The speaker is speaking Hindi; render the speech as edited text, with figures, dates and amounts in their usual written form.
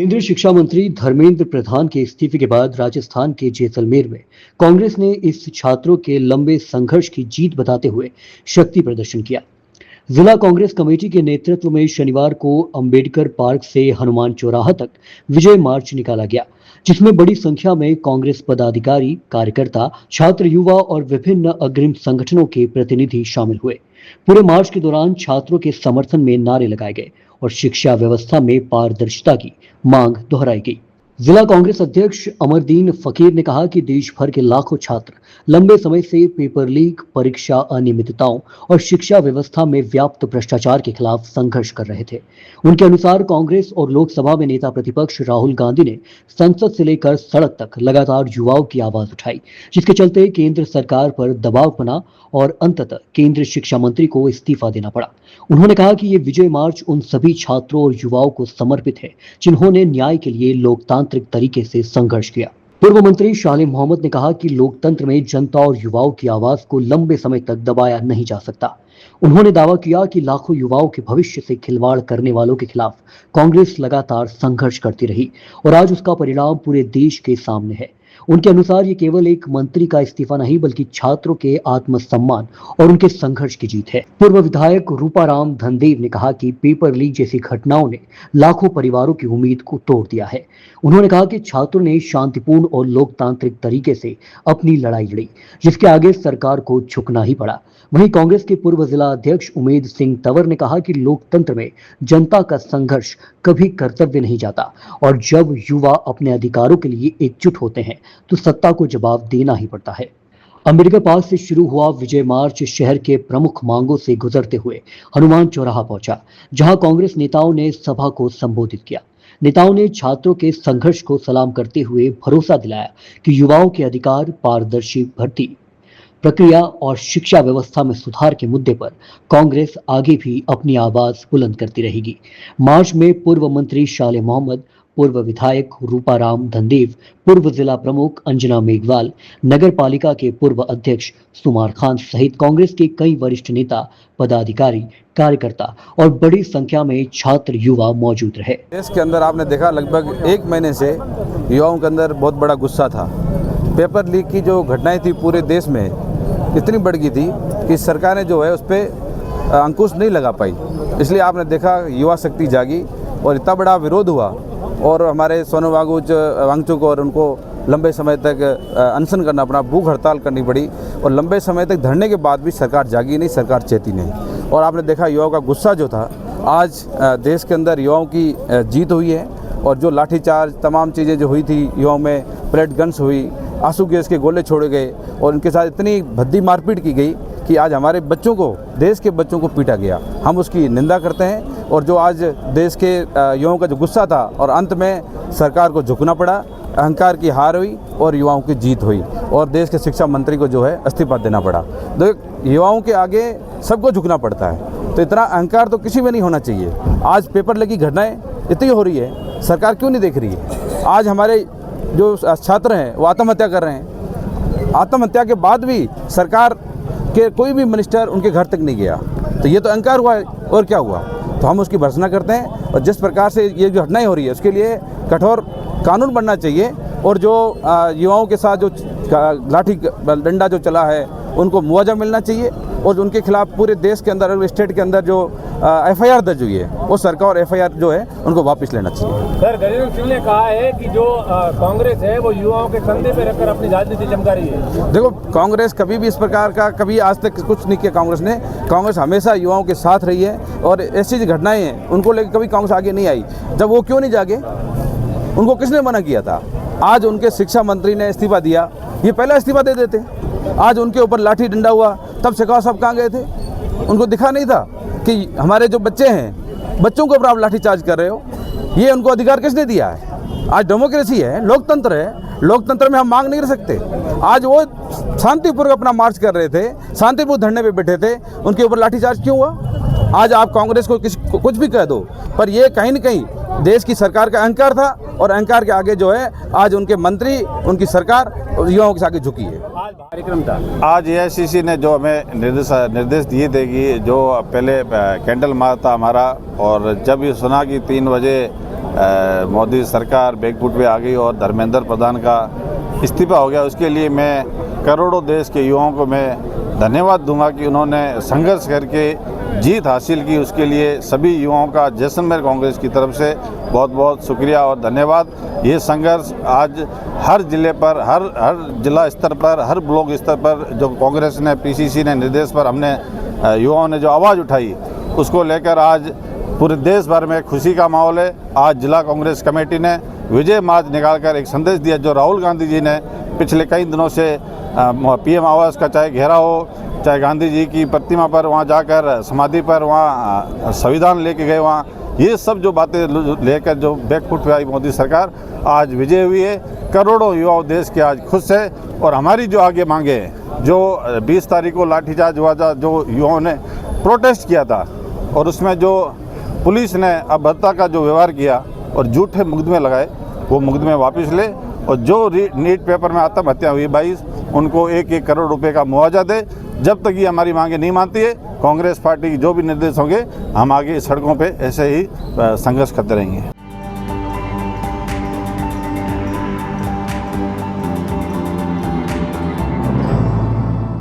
केंद्रीय शिक्षा मंत्री धर्मेंद्र प्रधान के इस्तीफे के बाद राजस्थान के जैसलमेर में कांग्रेस ने इस छात्रों के लंबे संघर्ष की जीत बताते हुए शक्ति प्रदर्शन किया। जिला कांग्रेस कमेटी के नेतृत्व में शनिवार को अंबेडकर पार्क से हनुमान चौराहा तक विजय मार्च निकाला गया, जिसमें बड़ी संख्या में कांग्रेस पदाधिकारी, कार्यकर्ता, छात्र, युवा और विभिन्न अग्रिम संगठनों के प्रतिनिधि शामिल हुए। पूरे मार्च के दौरान छात्रों के समर्थन में नारे लगाए गए और शिक्षा व्यवस्था में पारदर्शिता की मांग दोहराई गई। जिला कांग्रेस अध्यक्ष अमरदीन फकीर ने कहा कि देश भर के लाखों छात्र लंबे समय से पेपर लीक, परीक्षा अनियमितताओं और शिक्षा व्यवस्था में व्याप्त भ्रष्टाचार के खिलाफ संघर्ष कर रहे थे। उनके अनुसार कांग्रेस और लोकसभा में नेता प्रतिपक्ष राहुल गांधी ने संसद से लेकर सड़क तक लगातार युवाओं की आवाज उठाई, जिसके चलते केंद्र सरकार पर दबाव बना और अंततः केंद्रीय शिक्षा मंत्री को इस्तीफा देना पड़ा। उन्होंने कहा कि ये विजय मार्च उन सभी छात्रों और युवाओं को समर्पित है जिन्होंने न्याय के लिए लोकतांत्रिक तरीके से संघर्ष किया। पूर्व मंत्री शाले मोहम्मद ने कहा कि लोकतंत्र में जनता और युवाओं की आवाज को लंबे समय तक दबाया नहीं जा सकता। उन्होंने दावा किया कि लाखों युवाओं के भविष्य से खिलवाड़ करने वालों के खिलाफ कांग्रेस लगातार संघर्ष करती रही और आज उसका परिणाम पूरे देश के सामने है। उनके अनुसार ये केवल एक मंत्री का इस्तीफा नहीं बल्कि छात्रों के आत्मसम्मान और उनके संघर्ष की जीत है। पूर्व विधायक रूपाराम धनदेव ने कहा कि पेपर लीक जैसी घटनाओं ने लाखों परिवारों की उम्मीद को तोड़ दिया है। उन्होंने कहा कि छात्रों ने शांतिपूर्ण और लोकतांत्रिक तरीके से अपनी लड़ाई लड़ी, जिसके आगे सरकार को झुकना ही पड़ा। वहीं कांग्रेस के पूर्व जिला अध्यक्ष उमेद सिंह तंवर ने कहा कि लोकतंत्र में जनता का संघर्ष कभी कर्तव्य नहीं जाता और जब युवा अपने अधिकारों के लिए एकजुट होते हैं तो सत्ता को जवाब देना ही पड़ता है। अंबेडकर पार्क से शुरू हुआ विजय मार्च शहर के प्रमुख मांगों से गुजरते हुए हनुमान चौराहा पहुंचा, जहां कांग्रेस नेताओं ने सभा को संबोधित किया। नेताओं ने छात्रों के संघर्ष को सलाम करते हुए भरोसा दिलाया कि युवाओं के अधिकार, पारदर्शी भर्ती प्रक्रिया और शिक्षा व्यवस्था में सुधार के मुद्दे पर कांग्रेस आगे भी अपनी आवाज बुलंद करती रहेगी। मार्च में पूर्व मंत्री शाले मोहम्मद, पूर्व विधायक रूपाराम धनदेव, पूर्व जिला प्रमुख अंजना मेघवाल, नगर पालिका के पूर्व अध्यक्ष सुमार खान सहित कांग्रेस के कई वरिष्ठ नेता, पदाधिकारी, कार्यकर्ता और बड़ी संख्या में छात्र, युवा मौजूद रहे। देश के अंदर आपने देखा लगभग एक महीने से युवाओं के अंदर बहुत बड़ा गुस्सा था। पेपर लीक की जो घटनाएं थी पूरे देश में इतनी बढ़ गई थी कि सरकार ने जो है उस पर अंकुश नहीं लगा पाई। इसलिए आपने देखा युवा शक्ति जागी और इतना बड़ा विरोध हुआ और हमारे सोनू वांगचुक और उनको लंबे समय तक अनशन करना पड़ा, भूख हड़ताल करनी पड़ी और लंबे समय तक धरने के बाद भी सरकार जागी नहीं, सरकार चेती नहीं। और आपने देखा युवाओं का गुस्सा जो था, आज देश के अंदर युवाओं की जीत हुई है और जो लाठीचार्ज तमाम चीज़ें जो हुई थी, युवाओं में प्लेट गन्स हुई, आंसू गैस के गोले छोड़े गए और उनके साथ इतनी भद्दी मारपीट की गई कि आज हमारे बच्चों को, देश के बच्चों को पीटा गया। हम उसकी निंदा करते हैं और जो आज देश के युवाओं का जो गुस्सा था और अंत में सरकार को झुकना पड़ा, अहंकार की हार हुई और युवाओं की जीत हुई और देश के शिक्षा मंत्री को जो है इस्तीफा देना पड़ा। तो युवाओं के आगे सबको झुकना पड़ता है, तो इतना अहंकार तो किसी में नहीं होना चाहिए। आज पेपर लीक की घटनाएं इतनी हो रही है, सरकार क्यों नहीं देख रही है? आज हमारे जो छात्र हैं वो आत्महत्या कर रहे हैं, आत्महत्या के बाद भी सरकार के कोई भी मिनिस्टर उनके घर तक नहीं गया, तो ये तो अहंकार हुआ है। और क्या हुआ? तो हम उसकी भर्त्सना करते हैं और जिस प्रकार से ये जो घटनाएं हो रही है उसके लिए कठोर कानून बनना चाहिए और जो युवाओं के साथ जो लाठी डंडा जो चला है उनको मुआवजा मिलना चाहिए और उनके खिलाफ पूरे देश के अंदर, स्टेट के अंदर जो एफआईआर दर्ज हुई है वो सरकार एफआईआर जो है उनको वापस लेना चाहिए। सर, गजेंद्र सिंह ने कहा है कि जो कांग्रेस है वो युवाओं के कंधे पे रखकर अपनी राजनीति चमका रही है। देखो, कांग्रेस कभी भी इस प्रकार का कभी आज तक कुछ नहीं किया। कांग्रेस हमेशा युवाओं के साथ रही है और ऐसी जो घटनाएं हैं उनको लेकर कभी कांग्रेस आगे नहीं आई। जब वो क्यों नहीं जागे? उनको किसने मना किया था? आज उनके शिक्षा मंत्री ने इस्तीफा दिया, ये पहला इस्तीफा दे देते। आज उनके ऊपर लाठी डंडा हुआ, तब शेखावत साहब कहाँ गए थे? उनको दिखा नहीं था कि हमारे जो बच्चे हैं, बच्चों के ऊपर आप लाठीचार्ज कर रहे हो? ये उनको अधिकार किसने दिया है? आज डेमोक्रेसी है, लोकतंत्र है, लोकतंत्र में हम मांग नहीं कर सकते। आज वो शांतिपूर्वक अपना मार्च कर रहे थे, शांतिपूर्वक धरने पे बैठे थे, उनके ऊपर लाठीचार्ज क्यों हुआ? आज आप कांग्रेस को कुछ भी कह दो, पर ये कहीं न कहीं देश की सरकार का अहंकार था और अहंकार के आगे जो है आज उनके मंत्री, उनकी सरकार युवाओं के आगे झुकी है। आज कार्यक्रम था, आज एआईसीसी ने जो हमें निर्देश दिए थे कि जो पहले कैंडल मार्च था हमारा, और जब ये सुना कि 3 बजे मोदी सरकार बैकफुट पे आ गई और धर्मेंद्र प्रधान का इस्तीफा हो गया, उसके लिए मैं करोड़ों देश के युवाओं को मैं धन्यवाद दूंगा कि उन्होंने संघर्ष करके जीत हासिल की। उसके लिए सभी युवाओं का जैसलमेर कांग्रेस की तरफ से बहुत बहुत शुक्रिया और धन्यवाद। ये संघर्ष आज हर जिले पर, हर जिला स्तर पर, हर ब्लॉक स्तर पर जो कांग्रेस ने, पीसीसी ने निर्देश पर हमने युवाओं ने जो आवाज़ उठाई, उसको लेकर आज पूरे देश भर में खुशी का माहौल है। आज जिला कांग्रेस कमेटी ने विजय मार्च निकालकर एक संदेश दिया, जो राहुल गांधी जी ने पिछले कई दिनों से पीएम आवास का चाहे घेराव हो, चाहे गांधी जी की प्रतिमा पर वहाँ जाकर समाधि पर वहाँ संविधान लेके गए, वहाँ ये सब जो बातें लेकर जो बैकफुट पे आई मोदी सरकार, आज विजय हुई है। करोड़ों युवा देश के आज खुश है। और हमारी जो आगे मांगे हैं, जो 20 तारीख को लाठीचार्ज हुआ था, जो युवाओं ने प्रोटेस्ट किया था और उसमें जो पुलिस ने अभद्रता का जो व्यवहार किया और झूठे मुकदमे लगाए, वो मुकदमे वापस ले और जो नीट पेपर में आत्महत्या हुई 22, उनको 1-1 करोड़ रुपए का मुआवजा दे। जब तक ये हमारी मांगे नहीं मानती है, कांग्रेस पार्टी की जो भी निर्देश होंगे, हम आगे सड़कों पे ऐसे ही संघर्ष करते रहेंगे।